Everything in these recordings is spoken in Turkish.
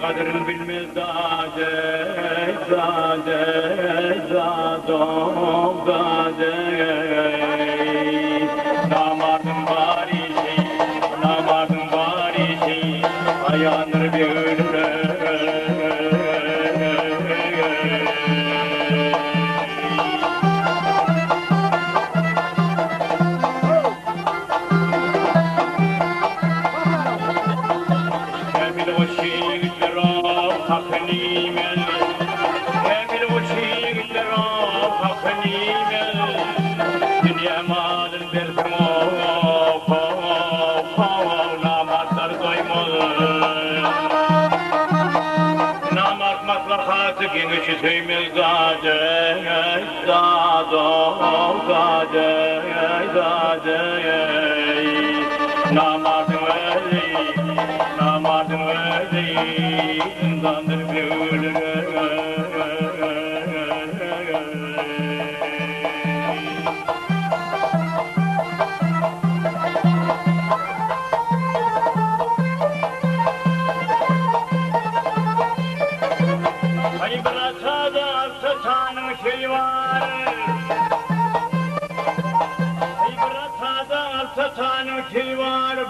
kadrini bilmez zade, zadom zade. Namardım bari şey, ayağınır bir ölüre. Geniş söymez zade, namardım öyle, zindandır gülüre.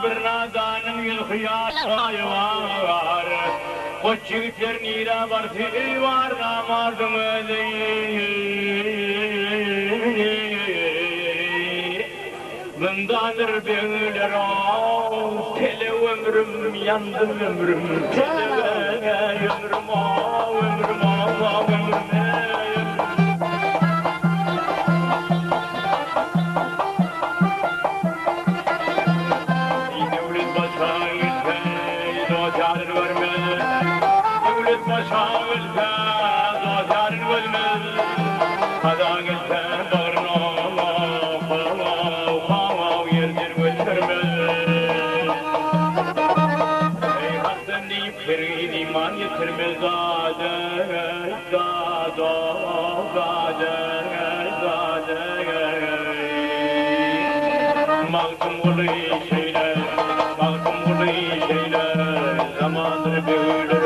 Birnadanın yılhıyar var, koç çiğitler nira var, fil var, namardım öyle. Bundandır böyler o, tele ömrüm, yandım ömrüm, tele ömrüm o, ömrüm o, ömrüm. Malkum ulu şeyler, zamandır büyülür.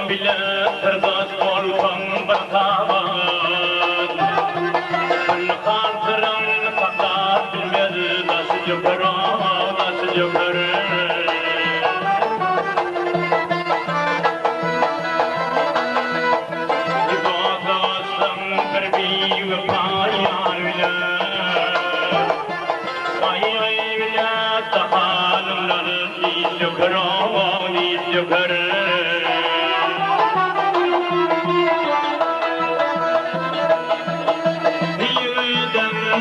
bile sırdaş olsan batavan Kınıkan kıran fakat bilmez nasıl yukarı nasıl yukarı İbadasın bir vefayar bile Ay bile tahalımların iz yukarı iz yukarı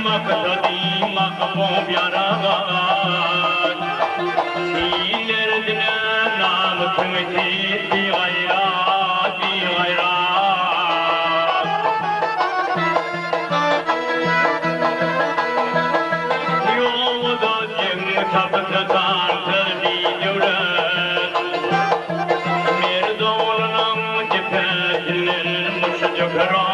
Maktadim makbub yaragan Dillerdine namıtın etti gayrat Yolda cem tapıtıdan tırbi devlet Merdolunun cephetinin muşacıkara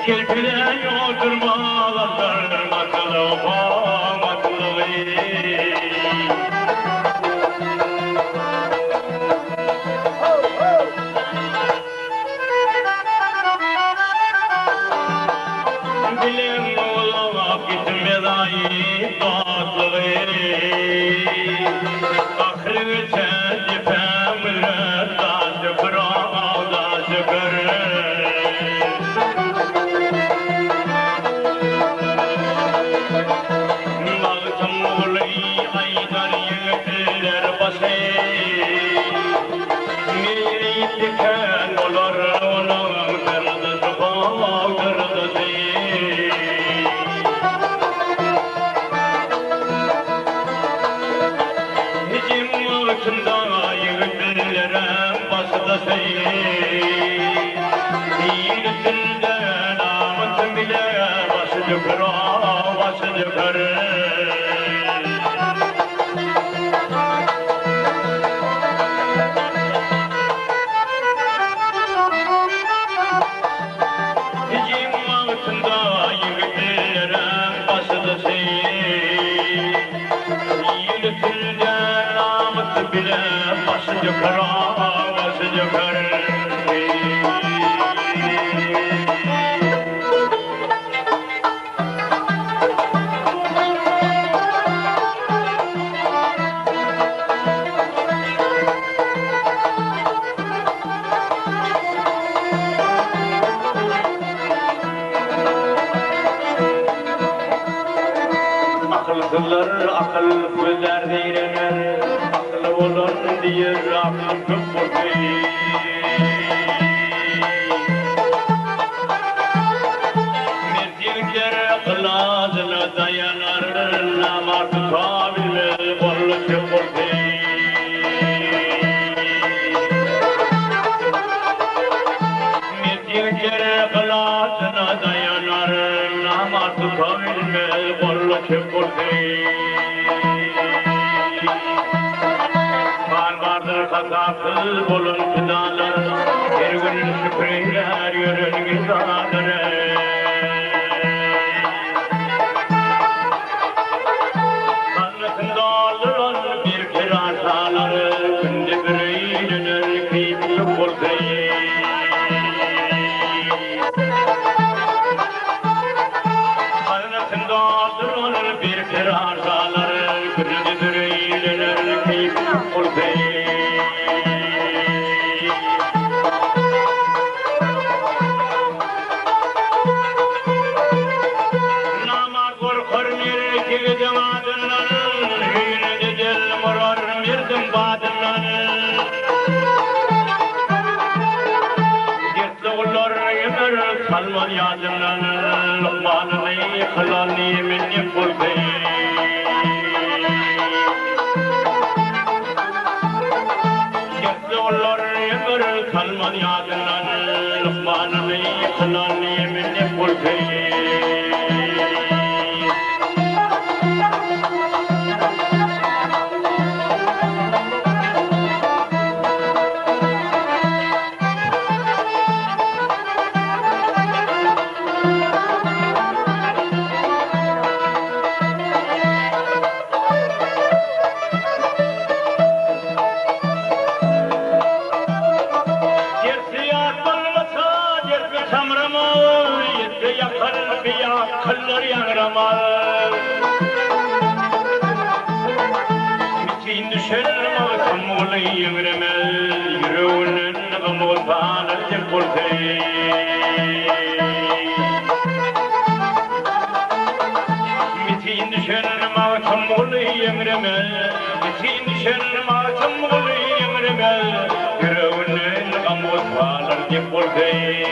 Kirpiler yoldurmalar akıllı akıllı Bilim olmak gitmez ayı tatlı Akhırı çedifemler taşı kırağda çıkarır Diken olur onun kırdısı kırdısı Hicim uçunda yürütülere basıdası Yiğitilde namıtın bile basıcı kıra basıcı kırı bile basıcı kara basıcı kara Akıl kıllar akıl kıllar değirler Olur diye Rabbim kıpırdı Mertlikler kılazına dayanar Namart kabile borlu kıpırdı Mertlikler kılazına dayanar Namart kabile borlu kıpırdı Kazasız bulun fidanlar Her gün şükreyler yürün güzaları Kanlısında alır bir kirasaları Günde bir eğlenir kıyıp bulsayı Kanlısında alır bir kirasaları Günde bir eğlenir kıyıp bulsayı Salman yadımdan Lokman'ı yıkılanı minni buldu Gerçi olur yıkır Salman yadımdan Lokman'ı yıkılanı minni buldu يمرمل يرون غموطان الجبرتي متين شن ما تمولي يمرمل متين شن ما تمولي يمرمل يرون غموطان الجبرتي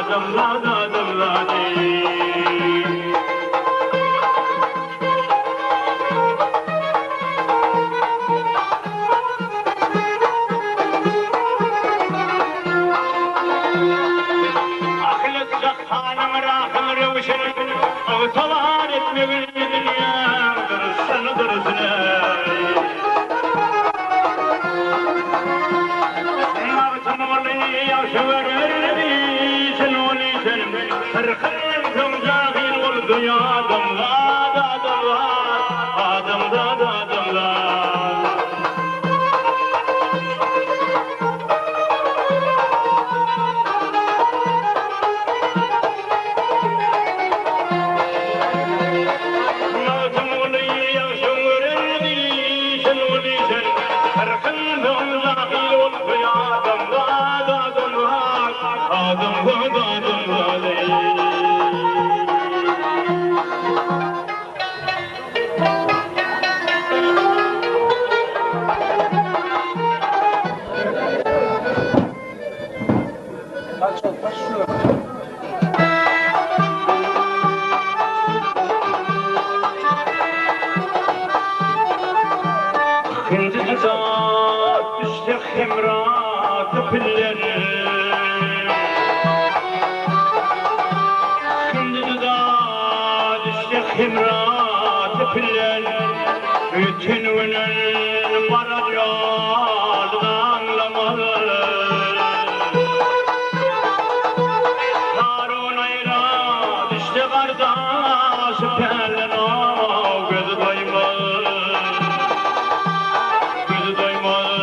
adamlar adamlar revşin Ağıtalar etmeyin dünya Dırısını dırısını Ağıtamalıyı yaşıverir Sen onu sen Sırkın zahir ol dünyadan Hemrat pilleri Şimdi da düştük hemrat pilleri Bütün günün var yolunu anlamalı Harun ayra düştü kardeş pelin o gözü doymalı Gözü doymalı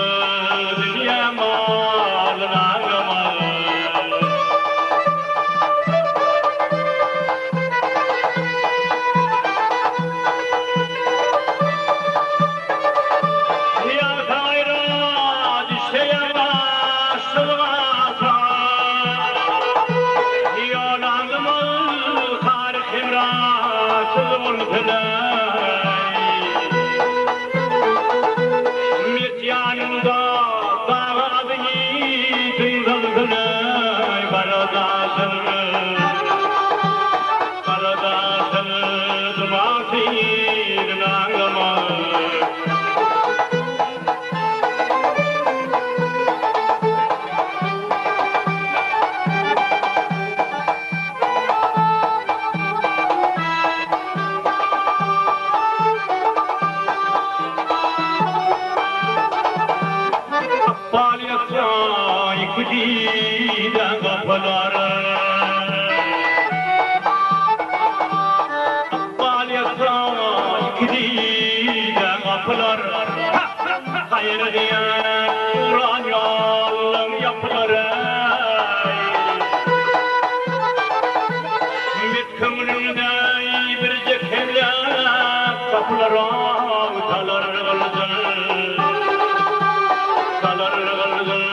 Kudiden kapıları Akbal yasa kudiden kapıları Hayır diyen Kur'an yolun yapıları Ümit kömründe bir cekemle kapıları Talar kıldır Talar kıldır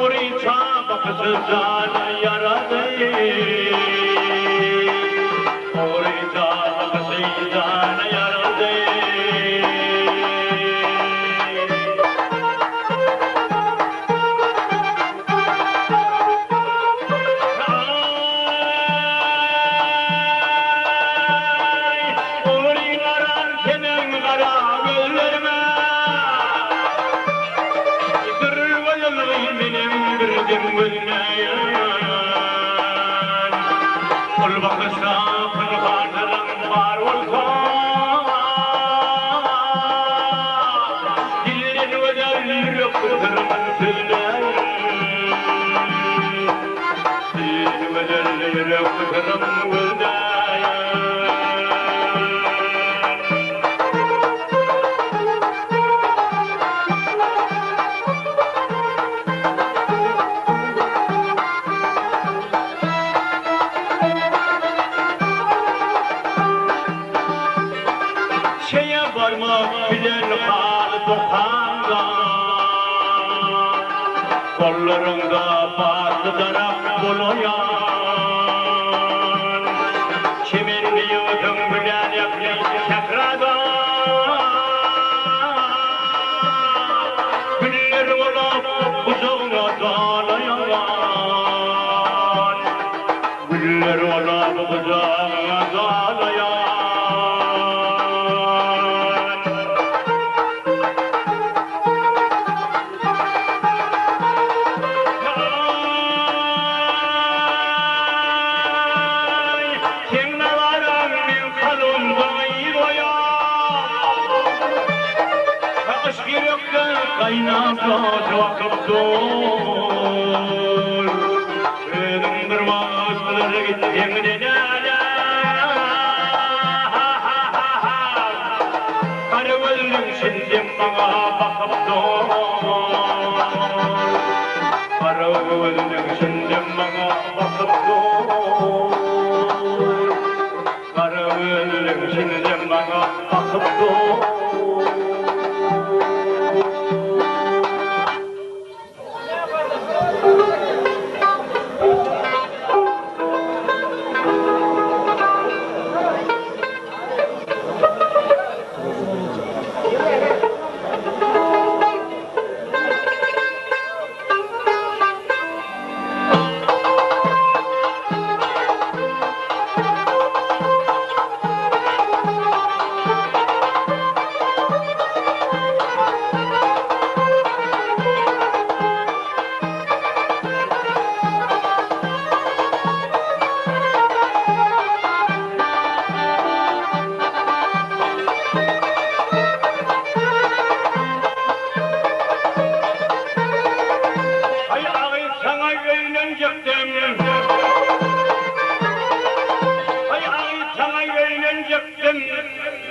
Uri bakışından yaradı. Orada bakışından yaradı. Kul bakışta kırbaçlarım var olsa dilin özel yokturman söyler dilin özel yokturman söyler varmak bilen hal dokanda kollarında bazı taraf buluyan kimin yudum bilen yapmış tekrada güller olup uzağına dağlayan güller olup uzağına dağlayan kaynakta vakıf dur Ödüm durmazları gittim dedele Karı gözlüm şimdi bana bakıp dur Karı gözlüm şimdi bana bakıp dur Karı gözlüm şimdi bana bakıp dur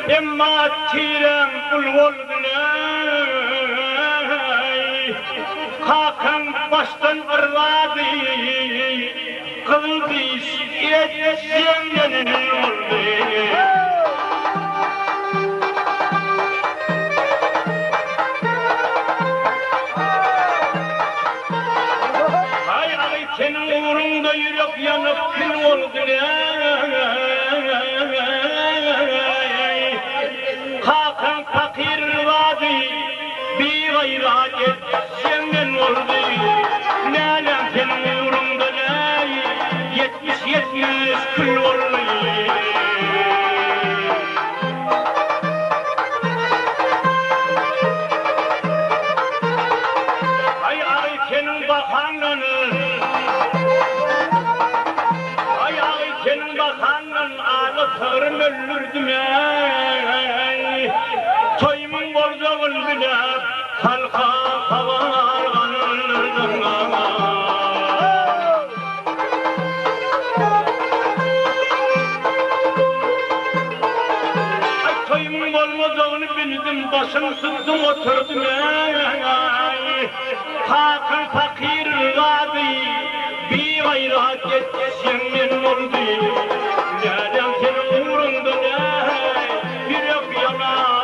Emma tirem kul volgunay Hakan baştan ırladı Kılmış yetişenden oldu Hay ay senin uğrunda yürek yanıp kül oldu Hakan fakir vadi bir gayret senden oldu Nalem senin uğrunda lay 70 kül oldu Ay ay senin bakanın Ay ay senin bakanın ağlatırım öldürdüm Toymun borcağın bile halka kavarganırdım Ay toymun olmadığını bildim başım tuttum oturdum Hakan fakir gadi bir gayret yetişemin oldu Neden senin uğrunda yürek yanar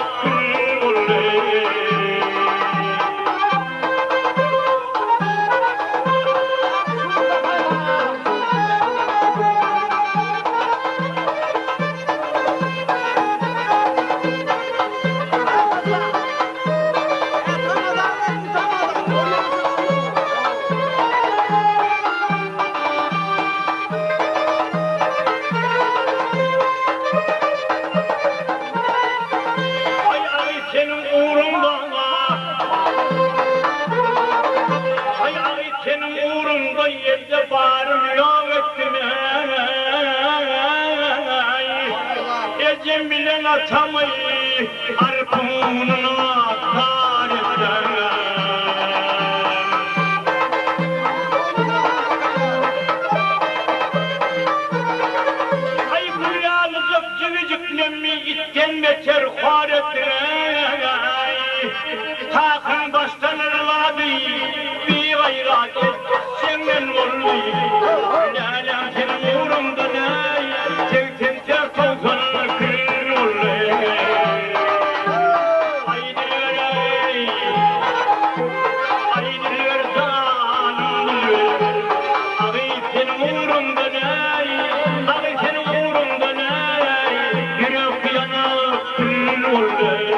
uğrunda yerde bağrım yağ ettim Cemilen atamayı arpununa kar ettim Ay bu yalnızlık civiciklemmi itten beter kar ettim Takın baştan ırladı bir gayrat senden oldu Lalem senin uğrunda ne Tevtim ter tozan kırın oldu Haydiler zanlı Ağay senin uğrunda ne Ağay senin uğrunda ne Yürek yanak kırın oldu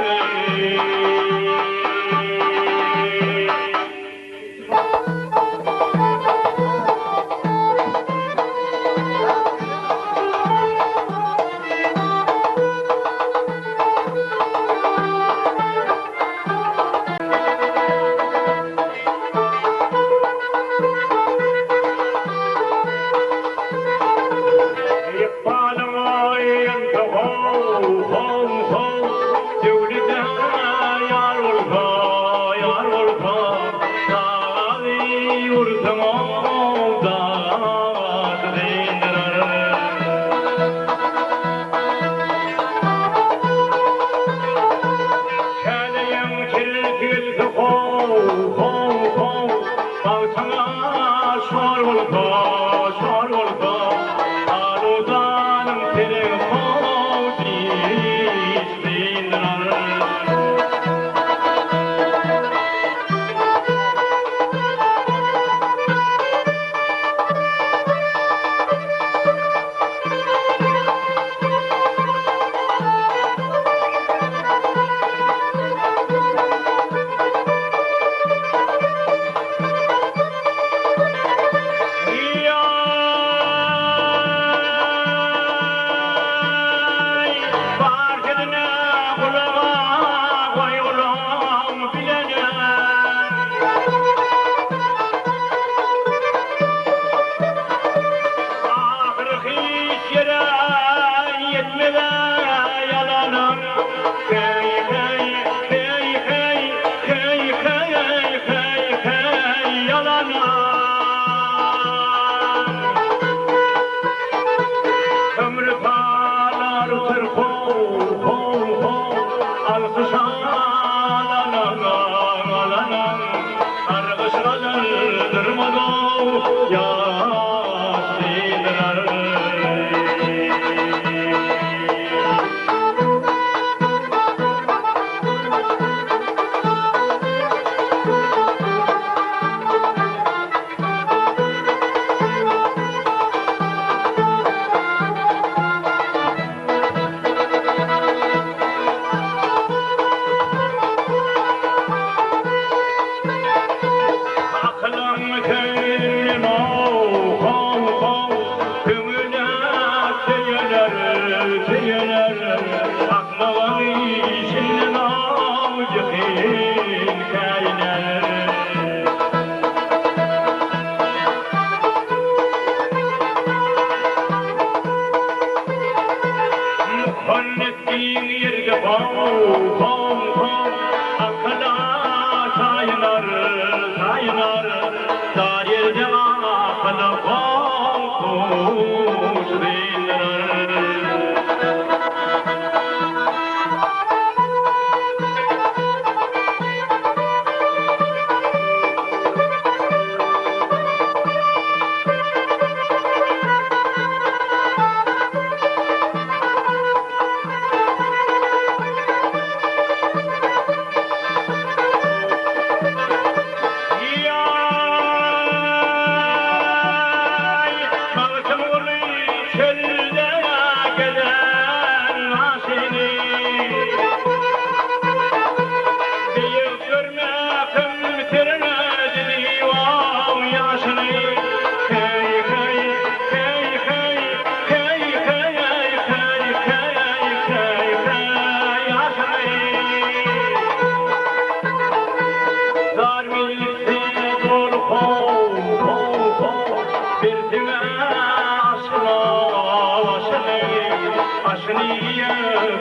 Hasniye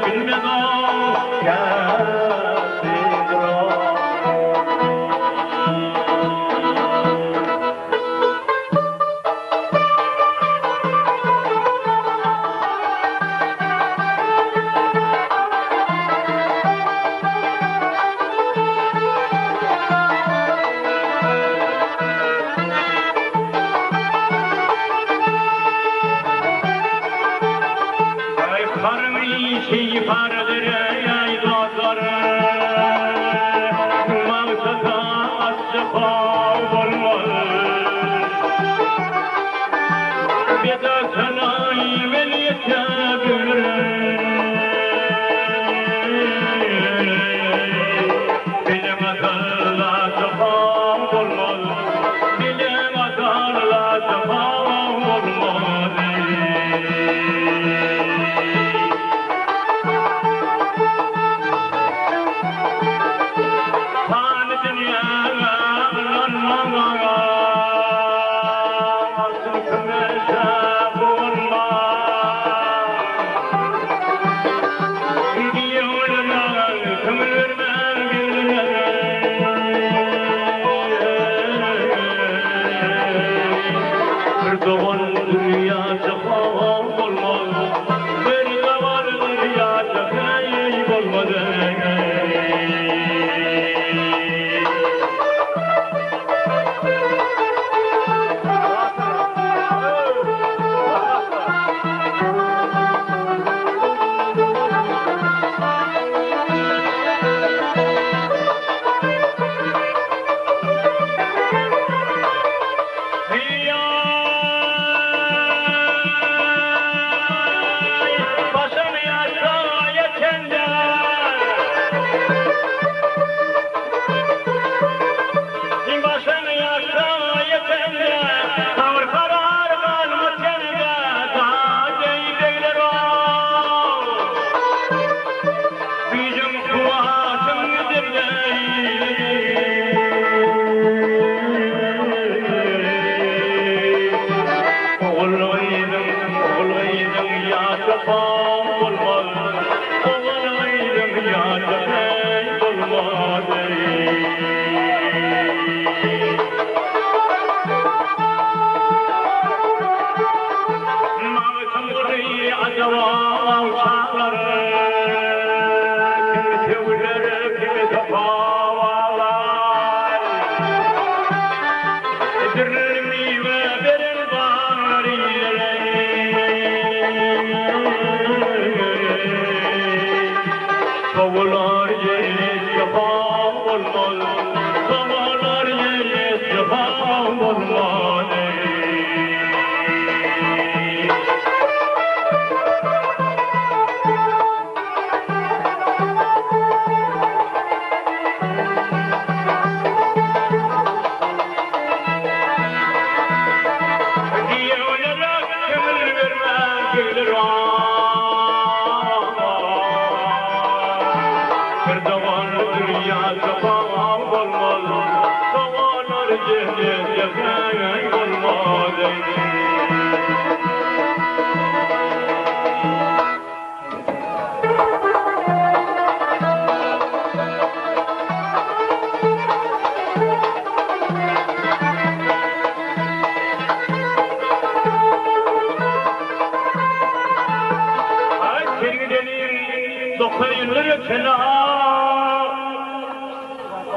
bilmeden kesidra. Şeyi paralere yaylaları Mağsaka asıfa olmalı Beda sanayi veliyete Bilim atarla safa olmalı Bilim atarla safa olmalı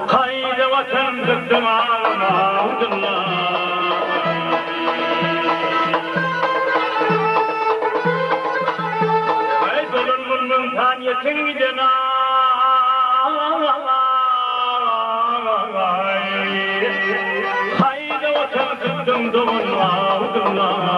Haydi vatan tıktım ağlamağdırlar Hay dolun taniyetin gidena Haydi vatan tıktım doğulmağdırlar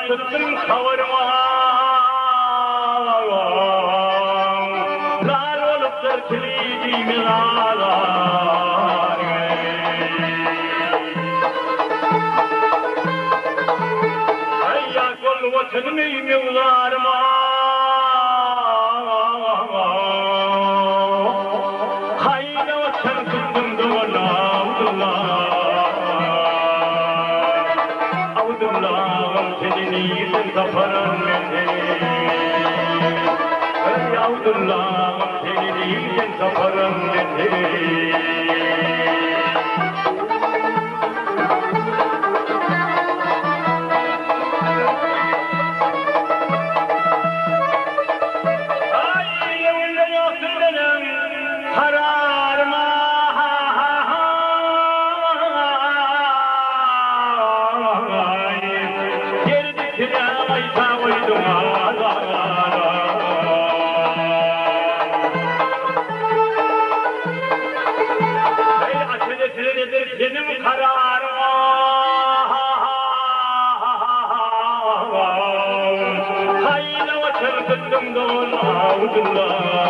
Tuttum kavurma Lal olup da kilidimi ağlar mevlarıma hayda sen kıldım doğana Abdullah'ım senin iyisin safarın beni Ey Abdullah'ım senin iyisin safarın beni Benim kararım hayda vatan kıldım doğuna Abdullah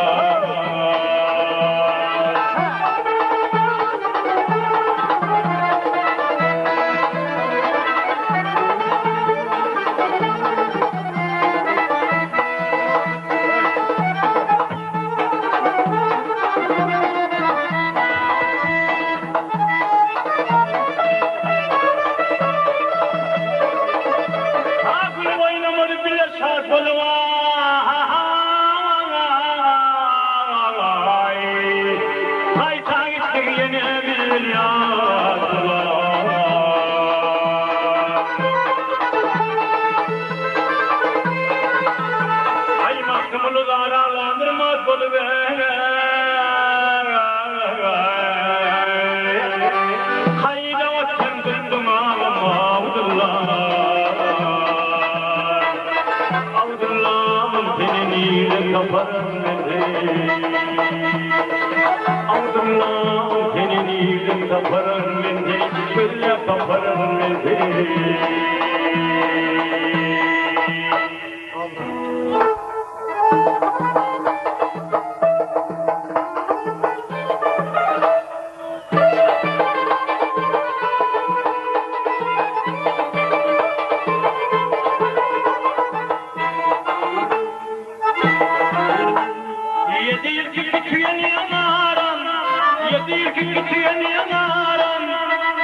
senin iyiliğin kaparın beni, şöyle kaparın beni.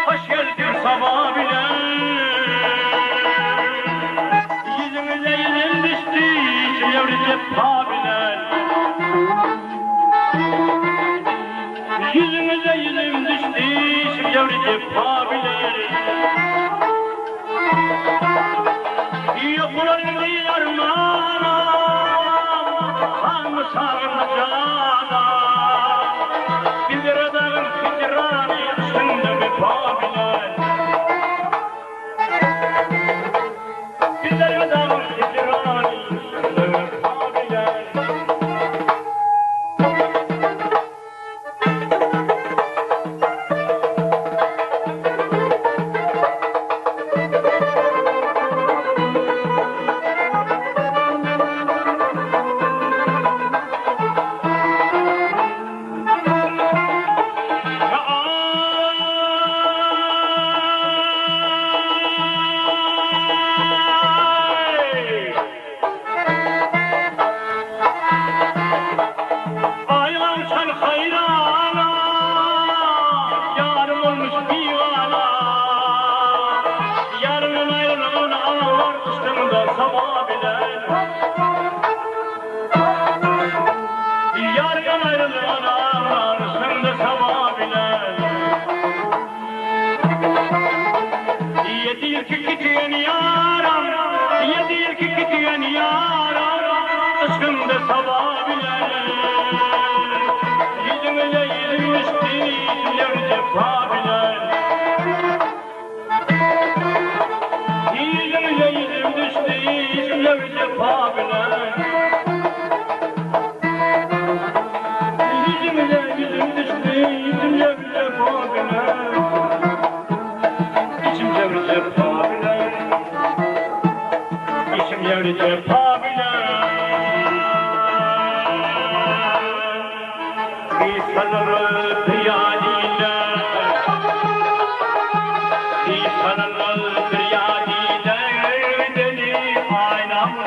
Hoş geldin sabah bile yüzümüze yüzüm düştü yavrucak pabiler yüzümüze yüzüm düştü yavrucak pabiler yokların değil armağanım hangi sağınacağına bir adamın fikirani üstünde mi pabiler bir adamın fikirani üstünde mi pabiler Ayna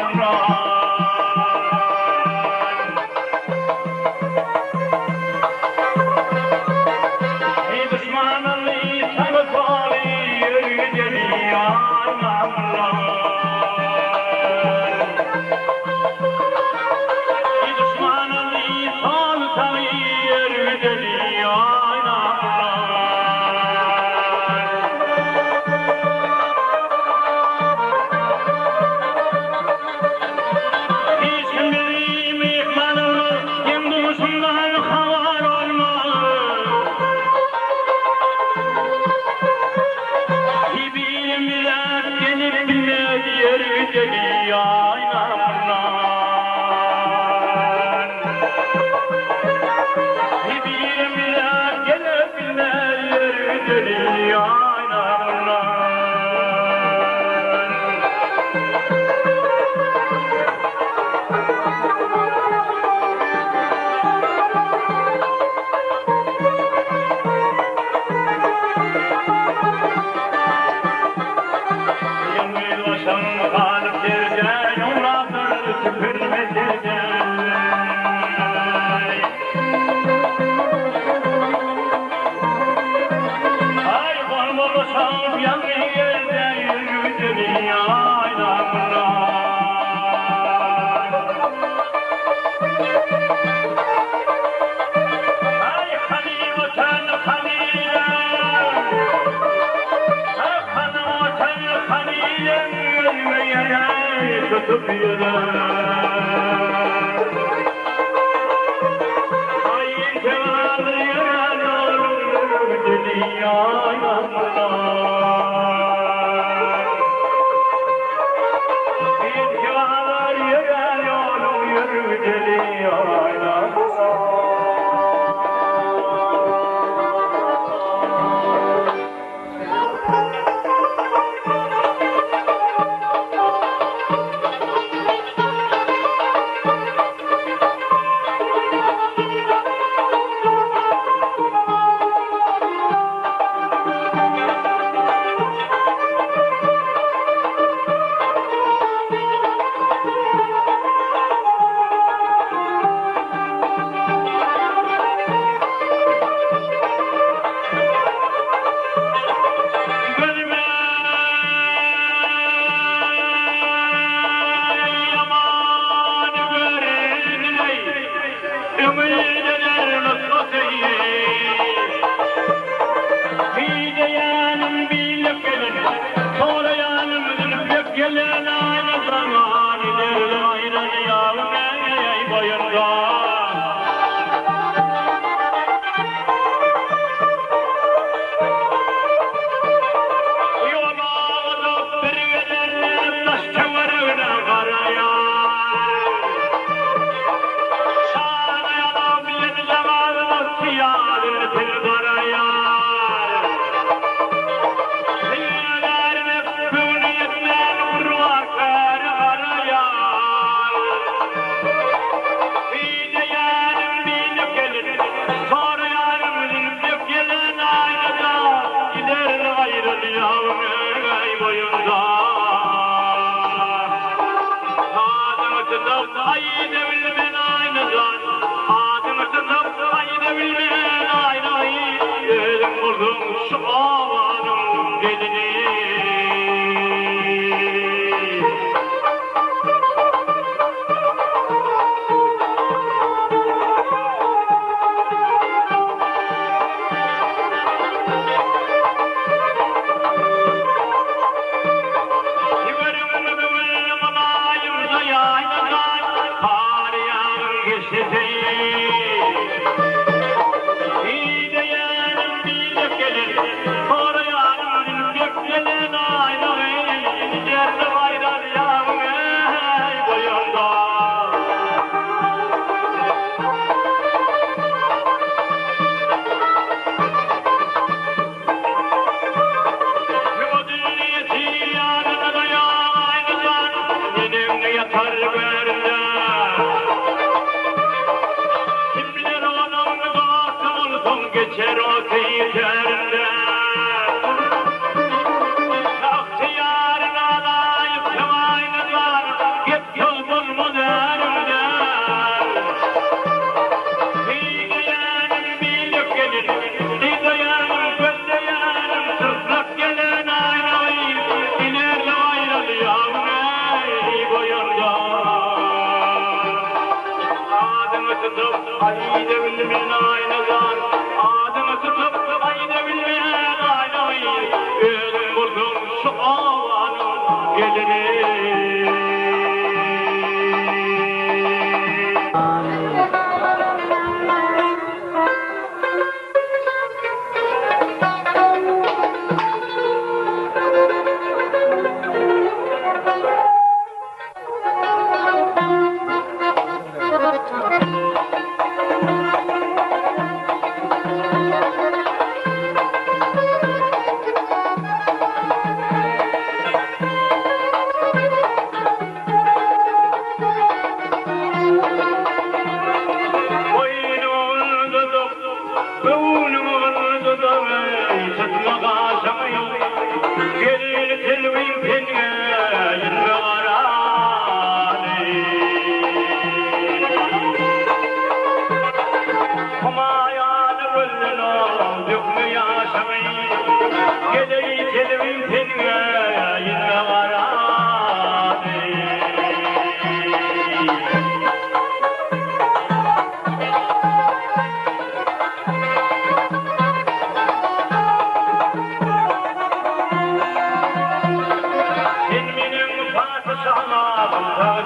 Padişahım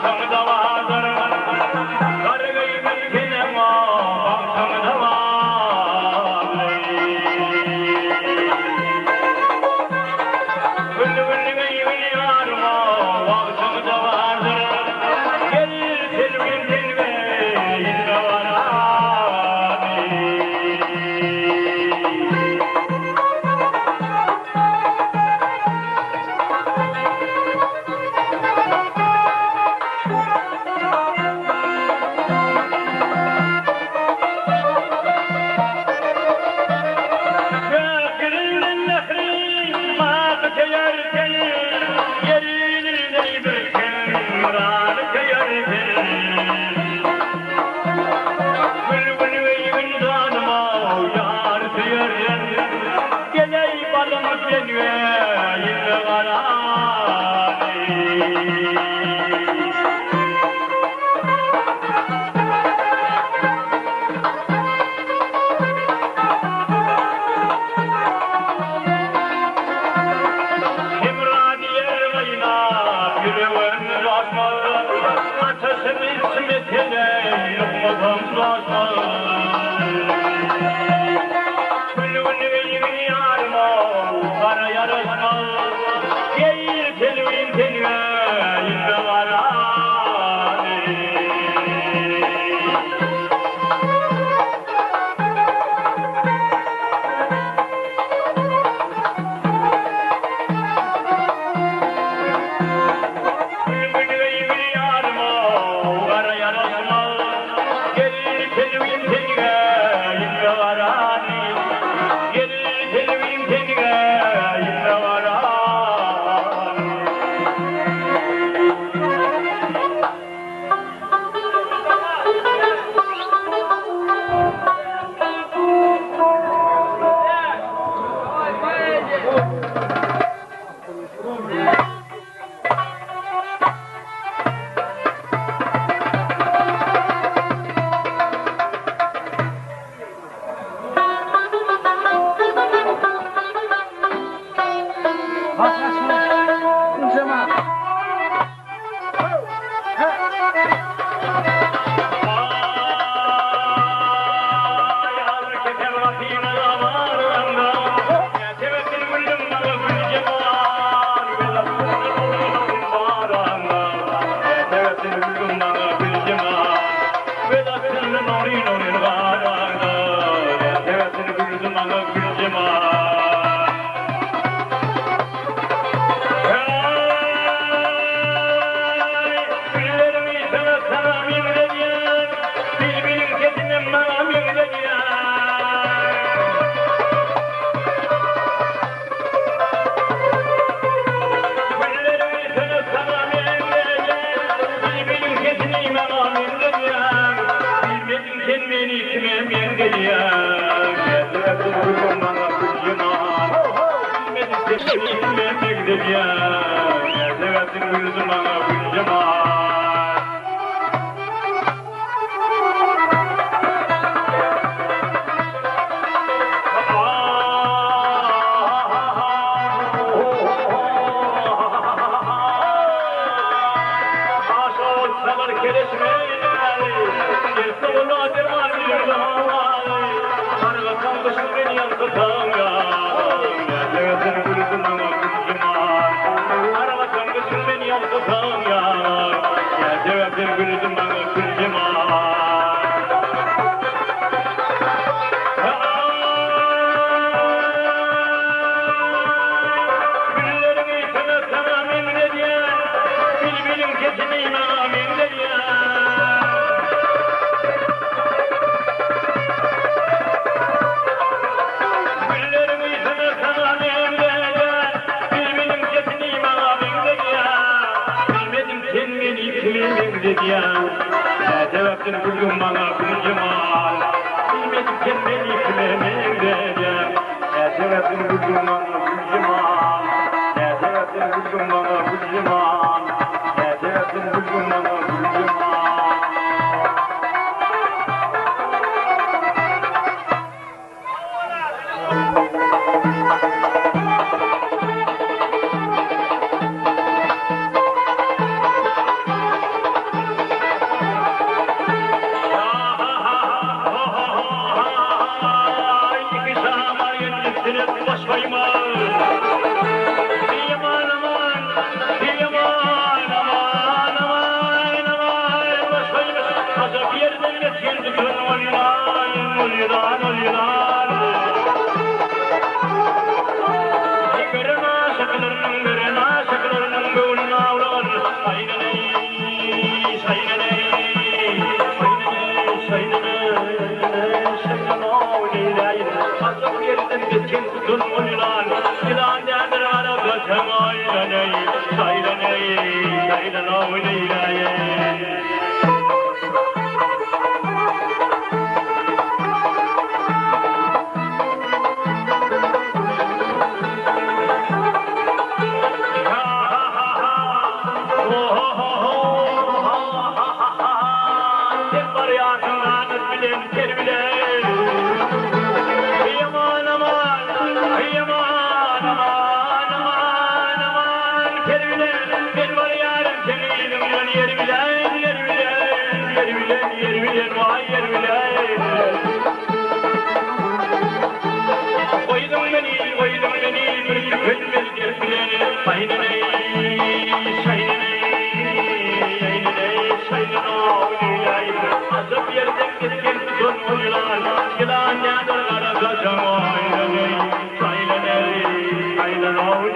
aman aman aman Kervile ben var yarım seni yerim yer bilen yer bilen yer bilen yer bilen vay yer bilen koydum beni bir küpetmez yer bilen aynen ey saynen ey saynen oğlay azap yerden gitken son oylar yılan yanırlara kaçam aynen ey saynen ey aynen oğlay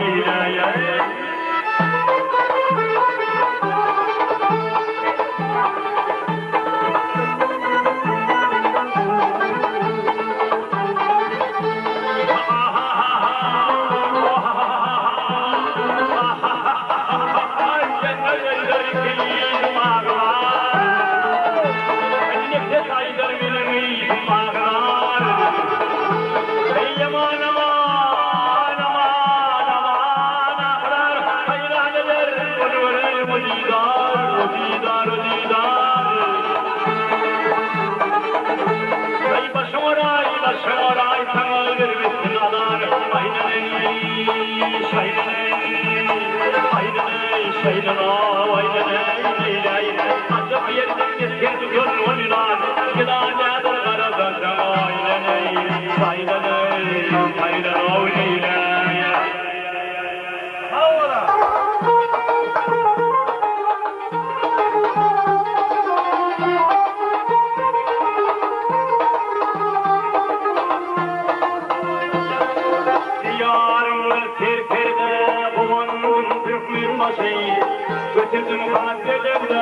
Götürdüm hadelemde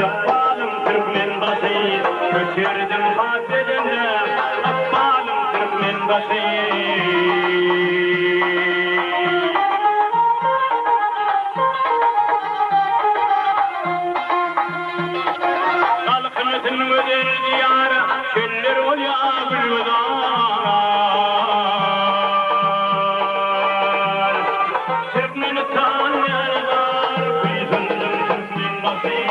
yapalım Türkmen başı Götürdüm hadelemde yapalım Türkmen başı Halkımızın öder diyarı Çöller oya gülüdar Türkmenistan yarılar Türkmenistan yarılar Türkmen başı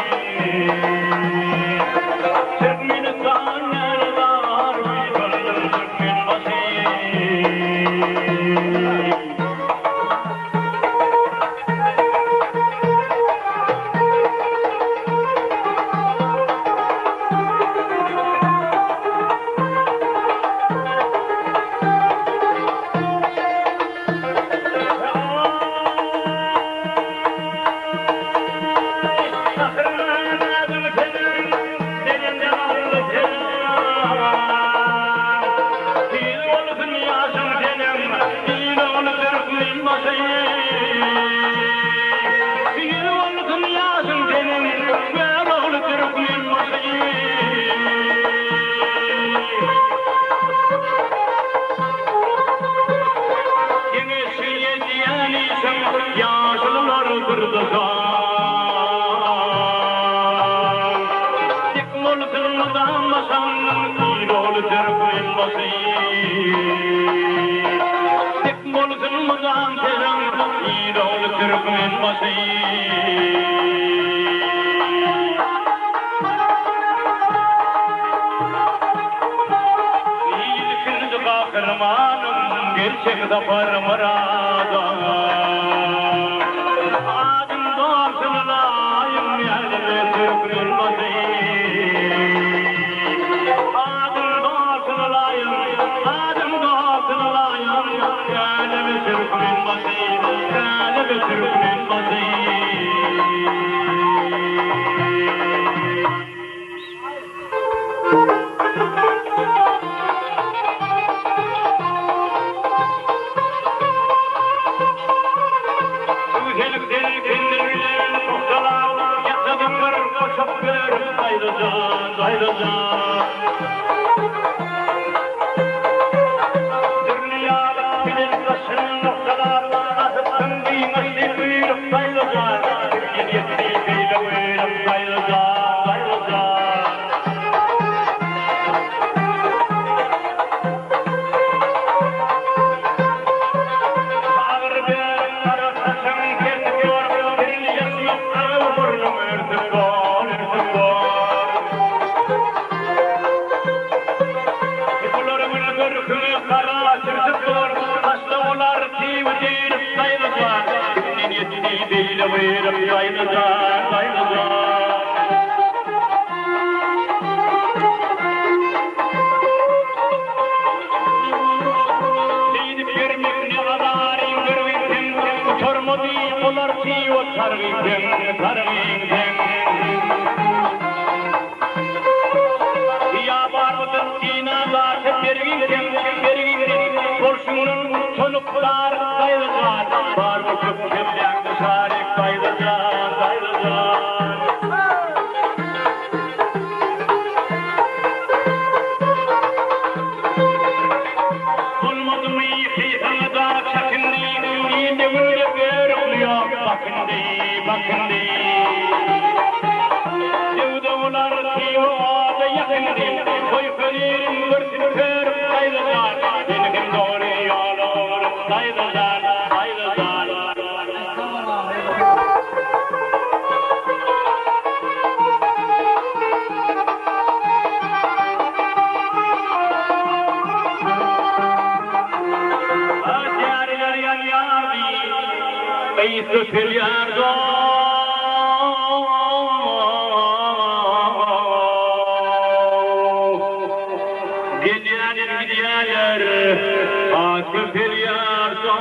Türkmen başı İlkiniz kahramanım gerçek zafer muradım Adım doğsun layım yerle Türkmen başı Adım doğsun layım yerle Türkmen başı yerle Türkmen başı Sayılacak verip sayılacak. Seydi firmikni adari görmekten, uçarmadı olar ki o tarvikten, tarvikten. Ya barıdır sinada berginken, bolşunun çoluklar sayılacak. Barıdır keblen dışarı sayılacak, sayılacak. Olmadı mı yıkıysanı da çakındı, iyinde böyle görüyor. Bakındı, bakındı. Sevdavlar ki o adı yakındı, koy köylerin görsün kör sayılacak. Benim doğru yolum sayılacak, sayılacak. Beysi filyardo gidiyorlar, gidiyorlar. Beysi filyardo